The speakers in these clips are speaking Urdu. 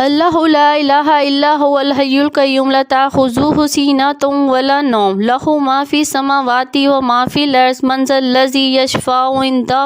اللہ لا الہ الا هو الحی القیوم لا تأخذہ سنۃ ولا نوم لہ ما فی السماوات و ما فی الارض من ذا الذی یشفع عندہ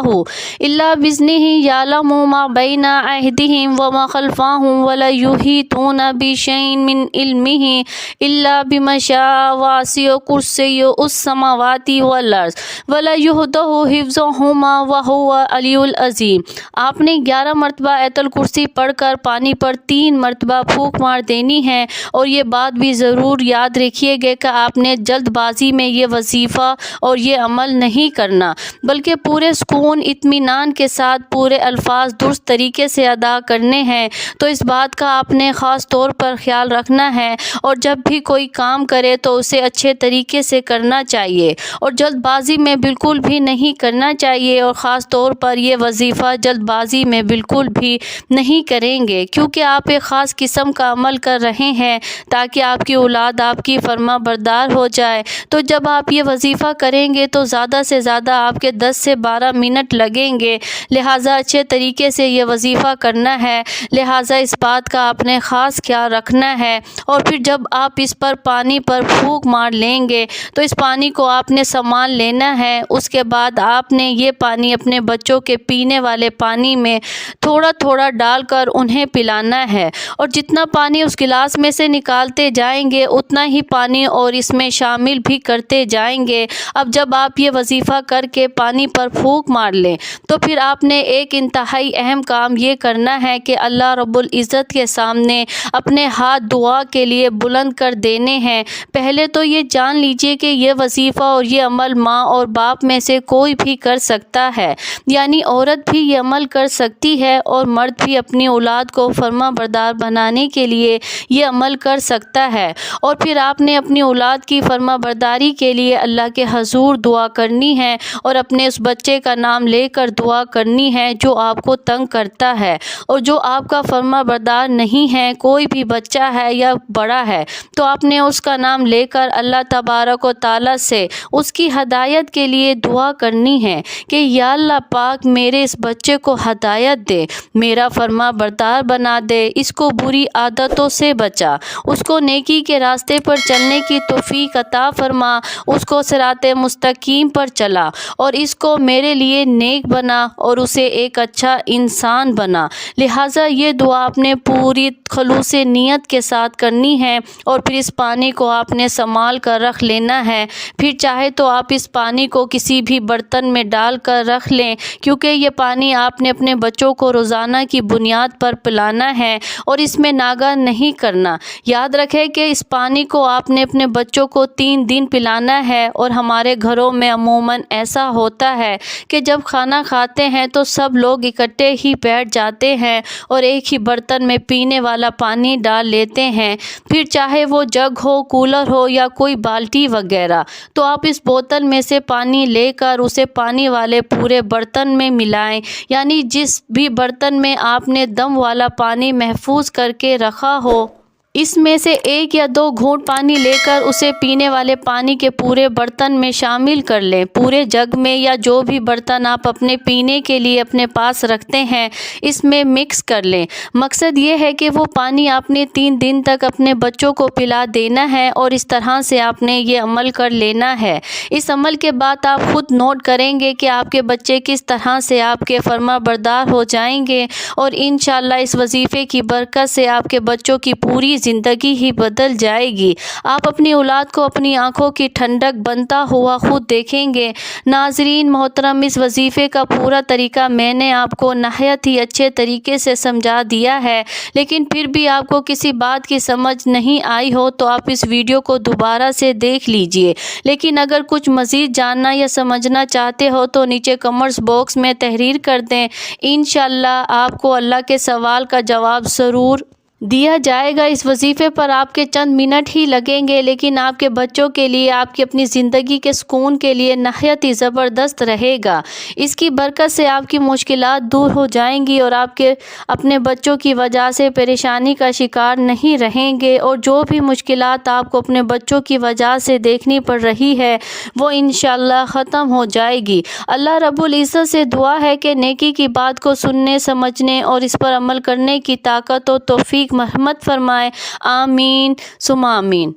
الا باذنہ یعلم ما بین ایدیہم وما خلفہم ولا یحیطون بشیء من علمہ الا بما شاء وسع کرسیہ السماوات والارض ولا یؤودہ حفظہما وہو العلی العظیم۔ آپ نے 11 مرتبہ آیت الکرسی پڑھ کر پانی پر 3 مرتبہ پھونک مار دینی ہے، اور یہ بات بھی ضرور یاد رکھیے گا کہ آپ نے جلد بازی میں یہ وظیفہ اور یہ عمل نہیں کرنا، بلکہ پورے سکون اطمینان کے ساتھ پورے الفاظ درست طریقے سے ادا کرنے ہیں۔ تو اس بات کا آپ نے خاص طور پر خیال رکھنا ہے، اور جب بھی کوئی کام کرے تو اسے اچھے طریقے سے کرنا چاہیے، اور جلد بازی میں بالکل بھی نہیں کرنا چاہیے، اور خاص طور پر یہ وظیفہ جلد بازی میں بالکل بھی نہیں کریں گے، کیونکہ آپ ایک خاص قسم کا عمل کر رہے ہیں تاکہ آپ کی اولاد آپ کی فرما بردار ہو جائے۔ تو جب آپ یہ وظیفہ کریں گے تو زیادہ سے زیادہ آپ کے 10 سے 12 منٹ لگیں گے، لہٰذا اچھے طریقے سے یہ وظیفہ کرنا ہے، لہٰذا اس بات کا آپ نے خاص خیال رکھنا ہے۔ اور پھر جب آپ اس پر پانی پر پھونک مار لیں گے تو اس پانی کو آپ نے سنبھال لینا ہے، اس کے بعد آپ نے یہ پانی اپنے بچوں کے پینے والے پانی میں تھوڑا تھوڑا ڈال کر انہیں پلانا ہے، اور جتنا پانی اس گلاس میں سے نکالتے جائیں گے اتنا ہی پانی اور اس میں شامل بھی کرتے جائیں گے۔ اب جب آپ یہ وظیفہ کر کے پانی پر پھونک مار لیں تو پھر آپ نے ایک انتہائی اہم کام یہ کرنا ہے کہ اللہ رب العزت کے سامنے اپنے ہاتھ دعا کے لیے بلند کر دینے ہیں۔ پہلے تو یہ جان لیجئے کہ یہ وظیفہ اور یہ عمل ماں اور باپ میں سے کوئی بھی کر سکتا ہے، یعنی عورت بھی یہ عمل کر سکتی ہے اور مرد بھی اپنی اولاد کو فرما بردار بنانے کے لیے یہ عمل کر سکتا ہے۔ اور پھر آپ نے اپنی اولاد کی فرما برداری کے لیے اللہ کے حضور دعا کرنی ہے، اور اپنے اس بچے کا نام لے کر دعا کرنی ہے جو آپ کو تنگ کرتا ہے اور جو آپ کا فرما بردار نہیں ہے، کوئی بھی بچہ ہے یا بڑا ہے، تو آپ نے اس کا نام لے کر اللہ تبارک و تعالیٰ سے اس کی ہدایت کے لیے دعا کرنی ہے کہ یا اللہ پاک میرے اس بچے کو ہدایت دے، میرا فرما بردار بنا دے، اس کو بری عادتوں سے بچا، اس کو نیکی کے راستے پر چلنے کی توفیق عطا فرما، اس کو صراط مستقیم پر چلا، اور اس کو میرے لیے نیک بنا اور اسے ایک اچھا انسان بنا۔ لہٰذا یہ دعا آپ نے پوری خلوص نیت کے ساتھ کرنی ہے، اور پھر اس پانی کو آپ نے سنبھال کر رکھ لینا ہے۔ پھر چاہے تو آپ اس پانی کو کسی بھی برتن میں ڈال کر رکھ لیں، کیونکہ یہ پانی آپ نے اپنے بچوں کو روزانہ کی بنیاد پر پلانا ہے اور اس میں ناغہ نہیں کرنا۔ یاد رکھیں کہ اس پانی کو آپ نے اپنے بچوں کو 3 دن پلانا ہے، اور ہمارے گھروں میں عموماً ایسا ہوتا ہے کہ جب کھانا کھاتے ہیں تو سب لوگ اکٹھے ہی بیٹھ جاتے ہیں اور ایک ہی برتن میں پینے والا پانی ڈال لیتے ہیں، پھر چاہے وہ جگ ہو، کولر ہو یا کوئی بالٹی وغیرہ، تو آپ اس بوتل میں سے پانی لے کر اسے پانی والے پورے برتن میں ملائیں، یعنی جس بھی برتن میں آپ نے دم والا پانی محفوظ کر کے رکھا ہو، اس میں سے 1 یا 2 گھونٹ پانی لے کر اسے پینے والے پانی کے پورے برتن میں شامل کر لیں۔ پورے جگ میں یا جو بھی برتن آپ اپنے پینے کے لیے اپنے پاس رکھتے ہیں اس میں مکس کر لیں۔ مقصد یہ ہے کہ وہ پانی آپ نے 3 دن تک اپنے بچوں کو پلا دینا ہے، اور اس طرح سے آپ نے یہ عمل کر لینا ہے۔ اس عمل کے بعد آپ خود نوٹ کریں گے کہ آپ کے بچے کس طرح سے آپ کے فرما بردار ہو جائیں گے، اور انشاءاللہ اس وظیفے کی برکت سے آپ کے بچوں کی پوری زندگی ہی بدل جائے گی۔ آپ اپنی اولاد کو اپنی آنکھوں کی ٹھنڈک بنتا ہوا خود دیکھیں گے۔ ناظرین محترم، اس وظیفے کا پورا طریقہ میں نے آپ کو نہایت ہی اچھے طریقے سے سمجھا دیا ہے، لیکن پھر بھی آپ کو کسی بات کی سمجھ نہیں آئی ہو تو آپ اس ویڈیو کو دوبارہ سے دیکھ لیجئے، لیکن اگر کچھ مزید جاننا یا سمجھنا چاہتے ہو تو نیچے کمنٹس باکس میں تحریر کر دیں، انشاءاللہ آپ کو اللہ کے سوال کا جواب ضرور دیا جائے گا۔ اس وظیفے پر آپ کے چند منٹ ہی لگیں گے، لیکن آپ کے بچوں کے لیے، آپ کی اپنی زندگی کے سکون کے لیے نہایت ہی زبردست رہے گا۔ اس کی برکت سے آپ کی مشکلات دور ہو جائیں گی، اور آپ کے اپنے بچوں کی وجہ سے پریشانی کا شکار نہیں رہیں گے، اور جو بھی مشکلات آپ کو اپنے بچوں کی وجہ سے دیکھنی پڑ رہی ہے وہ انشاءاللہ ختم ہو جائے گی۔ اللہ رب العزت سے دعا ہے کہ نیکی کی بات کو سننے، سمجھنے اور اس پر عمل کرنے کی طاقت و توفیق مرحمت فرمائے۔ آمین ثم آمین۔